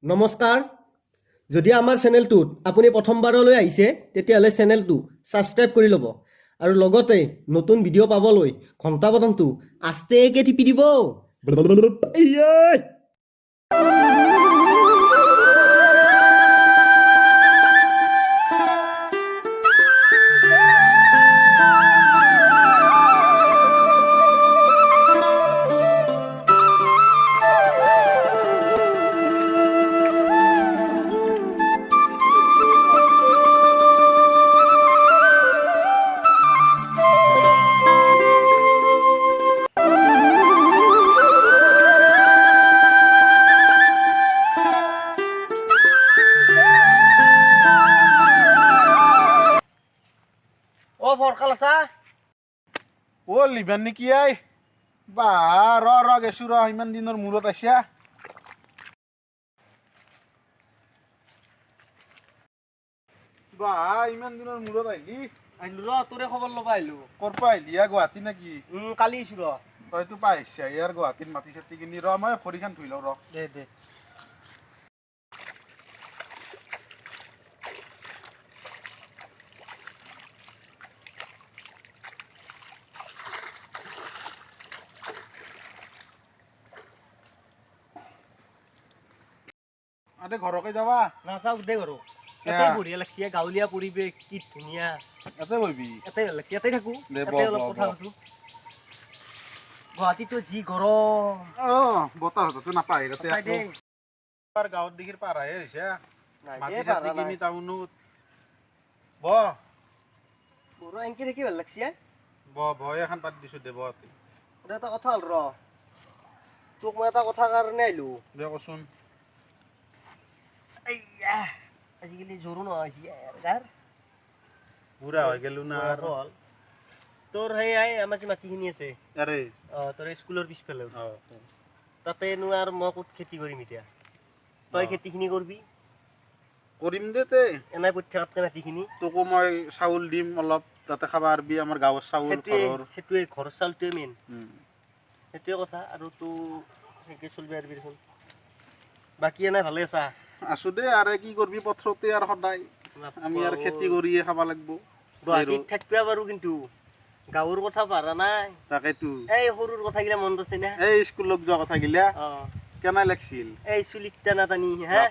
নমস্কাৰ যদি আমাৰ চেনেলটোত আপুনি প্ৰথমবাৰলৈ আহিছে তেতিয়াহ'লে চেনেলটো ছাবস্ক্ৰাইব কৰি ল'ব আৰু লগতে নতুন ভিডিঅ' পাবলৈ ঘণ্টা বটনটো আস্তেকৈ টিপি দিব। ফৰকাল আছা লিবান নেকি আই বা ৰ গেছো ইমান দিনৰ মূৰত আইছা বা ইমান দিনৰ মূৰত আহিলি তোৰে খবৰ ল'বা আহিলো। ক'ৰ পৰা আহিলি গুৱাহাটী নেকি? কালি আহিছো তইতো পাইছা ইয়াৰ গুৱাহাটীত মাটি চাতি কিনি মই ভৰিখন ধুই লওঁ দে আদে ঘৰকে যাবা নাচাওক দে ঘৰো এতে বঢ়িয়া লাগছে গাঁৱলীয়া পৰিৱেশ কি ধুনীয়া এতে বহিবি এতে ভাল লাগছে এতে থাকো দে এতে অলপ কথা পাতো গুৱাহাটীতো যি গৰম বতাহতো নাপায় গাঁৱত দেখিৰ পাৰাহে হৈছে মাটি চাতি কিনি টাউনত বড় এনকে দেখি ভাল লাগছে ভয় এখন পাতি দিছো দে এটা কথা হ'ল ৰ তোক মই এটা কথা কাৰণে আহিলো দে কচোন আজিকালি জ্বৰো নহয় গাৰ বুঢ়া হৈ গেলো না তোৰ সেই আমাৰ যে মাটিখিনি আছে তোৰ স্কুলৰ পিছফালে তাতে আৰু মই ক'ত খেতি কৰিম এতিয়া তই খেতিখিনি কৰবি কৰিম দে তে এনাই পঠিয়াতে মাটিখিনি তোকো মই চাউল দিম অলপ তাতে খাব পাৰবি আমাৰ গাঁৱৰ চাউল সেইটোৱে ঘৰৰ চাউলটোৱে মেইন সেইটোৱে কথা আৰু তোৰ সেনেকৈ চলিব পাৰিবি দেখোন বাকী এনাই ভালে আছা আছো দে আৰু কি কৰবি পথৰতে আৰু সদায় আমি আৰু খেতি কৰিয়ে খাব লাগিব গুৱাহাটীত থাকিব পাৰো কিন্তু গাঁৱৰ কথা পাৰা নাই তাকেতো এই সৰুৰ কথাগিলা মনত আছে না এই স্কুলত যোৱা কথাগিলা কেনে লাগছিল এই চুলিত টানা টানি হে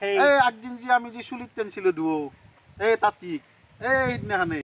এই আগদিন যে আমি যে চুলিত টানছিলো দুও এই তাতিক এই সিদিনাখনে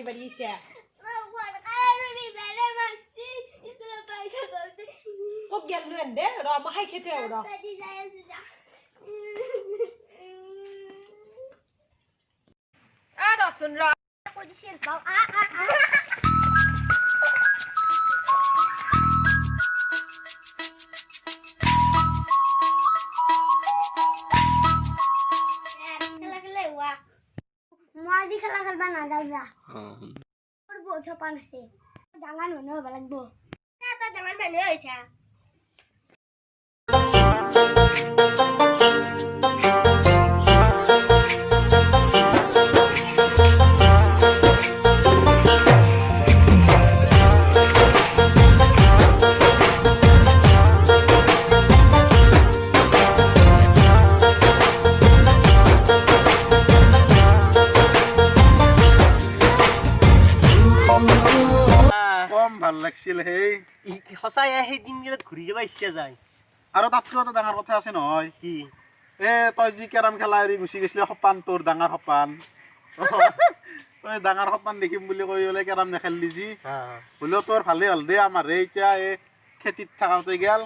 bari siya. Huwag yan nun, de. Mahay kita yun, Ano, sunra. Ako di silpaw. Muazi kalau bana daw. Purbo chapan se. Jangan ono balagbo. Ta jangan bane hoicha. ভাল লাগছিল হেই সঁচাই সেই দিনবিলাক ঘূৰি যাব ইচ্ছা যায় আৰু তাতকৈ এটা ডাঙৰ কথা আছে নহয় কি তই যি কেৰাম খেলা এৰি গুচি গৈছিলি সপান তোৰ ডাঙৰ সপান তই ডাঙৰ সপান দেখিম বুলি কৈ পেলাই কেৰাম নেখেলিলি যি হ'লেও তোৰ ভালেই হ'ল দেই আমাৰ এতিয়া এই খেতিত থাকোঁতে গেল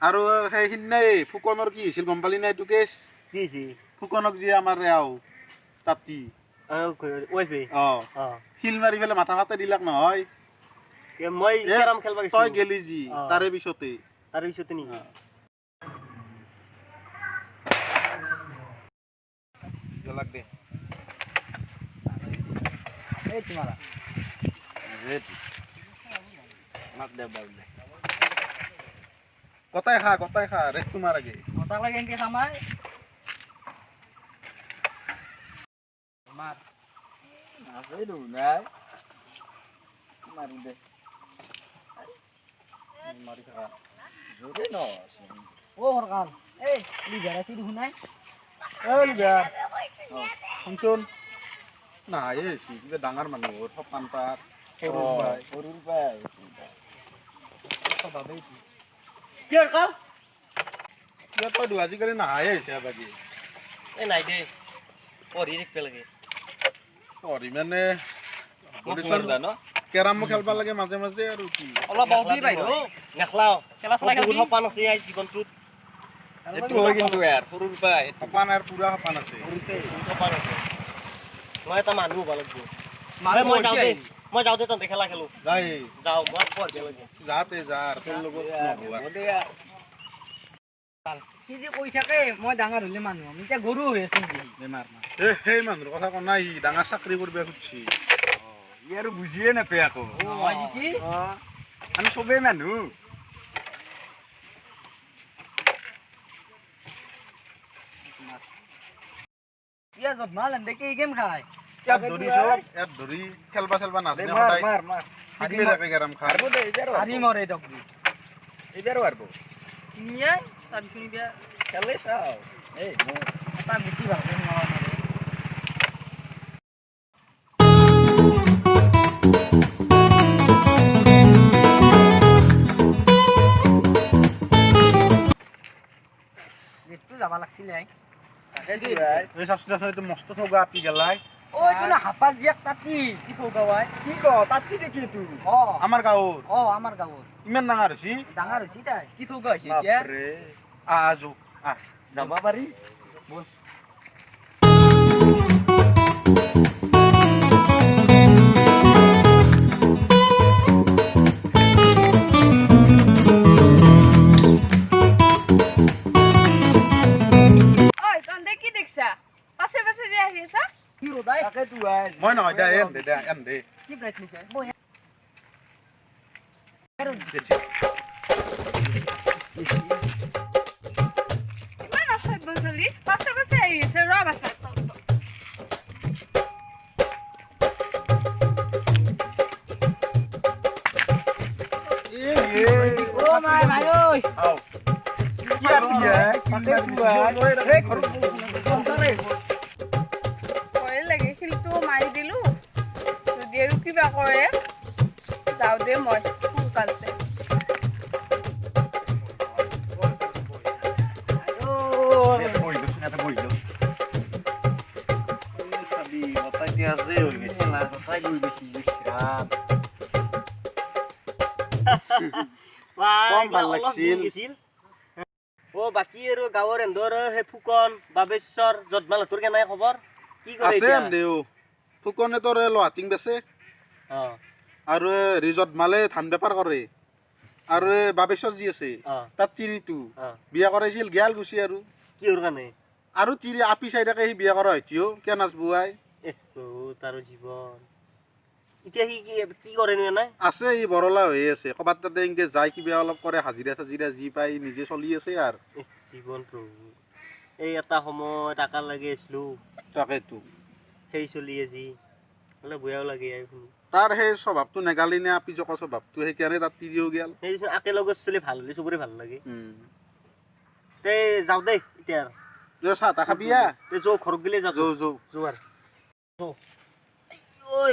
আৰু সেই সিদিনাই ফুকনৰ কি হৈছিল গম পালি নাই এইটো কেছ কি হৈছে ফুকনক যি আমাৰ তাতি শিল মাৰি পেলাই মাথা ফাটাই দিলাক নহয় মই কেৰাম খেলবা তই গেলি যি তাৰে পিছতে নেকি গেলাক দে এই তোমাৰা কটাই খা ৰেট তোমাৰ আগে মতা লাগে এনকে খামাই আছে দু নাই মাৰি দে মাৰি থাকা জোৰে ন ও হৰকাল এই লিগাৰ আছি দেখুন নাই শুনচোন নাই কিবা ডাঙৰ মানুহৰ সপান পাত সরুর পাই কি হরকাল তই আজিকালি নাহাই হৈছে বাকী এই নাই দে পঢ়ি দেখতে লাগে পঢ়ি মানে কেৰামো খেলবা লাগে মাজে মাজে আৰু কি অলপ বাউবি বাইদেউ নেখলাও খেলা চলাই খেলবি সপান আছে আই জীৱনটোত এটো হয় কিন্তু यार সৰুৰ পাই সপান আৰু পুৰা সপান আছে সপান আছে মই এটা মানুহ হ'ব লাগিব মই যাওঁ দে তহঁতে খেলা খেলো যাই যাওঁ মই পঢ়িব লাগে যাতে যা আৰু তোৰ লগত নহোৱা সি যে কৈ থাকে মই ডাঙৰ হ'লে মানুহ আমি এতিয়া গৰু হৈ আছে নেকি বেমাৰ না সেই মানুহৰ কথা কোৱা নাই সি ডাঙৰ চাকৰি কৰিব খুজিছি ইয়ার বুঝিয়ে না পে আকো মই কি আমি সবে মানুহ ইয়া যত মাল এনে কি গেম খায় ইয়াত ধৰি খেলবা নাজানে সদায় মাৰ থাকিলে থাকে কেৰাম খাৰ আৰবো দে এবাৰও হাৰি মৰে দক এবারও আরবো নিয়ে চাবি শুনি বিয়া খেলে চাও এই এটা গুটি ভালকে নোৱাৰ ৰেটটো যাব লাগছিলে এই চাচোন এইটো মস্ত চৌগা আপি গেলাই ও এইটো না হাপাত জিয়াক তাতি কি কওগাৱাই কি ক তাচ্ছি দেখি তুই অ আমাৰ গাঁৱত আমাৰ গাঁৱত ইমান ডাঙৰ হৈছি ডাঙৰ হৈছে তাই কি থৌগা হৈছে এতিয়া বাপরে আজো যাবা পারি ওই তন্দে কি দেখছা পাশে পাশে যে আহি আছা কি ৰদাই তাকে তুই আয় মই নহয় দে এন দে কি ব্ৰাইট নিছে ইমান অসভ্য চলি পাশে পাশে আহি আছে ৰ বাছা ও মাই ভাই ঐ আও কি আপি আয় তাকে তুই আয় এই ঘর পঞ্চল্লিছ ভয় লাগে শিলটো মাৰি দিলো যদি আৰু কিবা কৰে যাওঁ দে মই সোনকালতে বই দছ না বই দছ সাবি বতাই দিয়া যে হই গেছে না বতাই বই বেশি ইসরাম কম ভাল লাগছিল। ও বাকী আৰু গাঁৱৰ এন্দৰ হে ফুকন বাবেশ্বৰ যদমাল তোৰ কেনে খবৰ কি কৰে আছে এতিয়া এন দেও ফুকনে তোৰ লহাটিং বেচে অ আৰু ৰিজৰ্ট মালে ধান বেপাৰ কৰে আৰু বাবেশ্বৰ যি আছে অ তাত তিৰিটো অ বিয়া কৰাইছিল গেল গুচি আৰু কিহৰ কাৰণে আৰু তিৰি আপি চাই থাকে সি বিয়া কৰা হয়তিও কিয় নাচবুৱাই তাৰ জীৱন এতিয়া সি কি কৰেনো এনে আছে ই বৰলা হৈ আছে ক'ৰবাত তাতে এনেকে যায় কিবা অলপ কৰে হাজিৰা চাজিৰা যি পাই নিজে চলি আছে আৰু জীৱন প্ৰভু এই এটা সময় টাকা লাগি আছিলো তাকেতো সেই চলি আজি বোলে বেয়াও লাগে শুনি তাৰ সেই স্বভাৱটো নেগালি নে আপি জকৰ স্বভাৱটো সেইকাৰণে তাত তিৰিও গেল সেই একেলগে চলি ভাল হ'লে চবৰে ভাল লাগে তে যাওঁ দেই এতিয়া চাহ তাহ খাবি আ তে যৌ ঘৰত গ'লে যাওঁ যৌ যৌ যোৱাৰ ঐ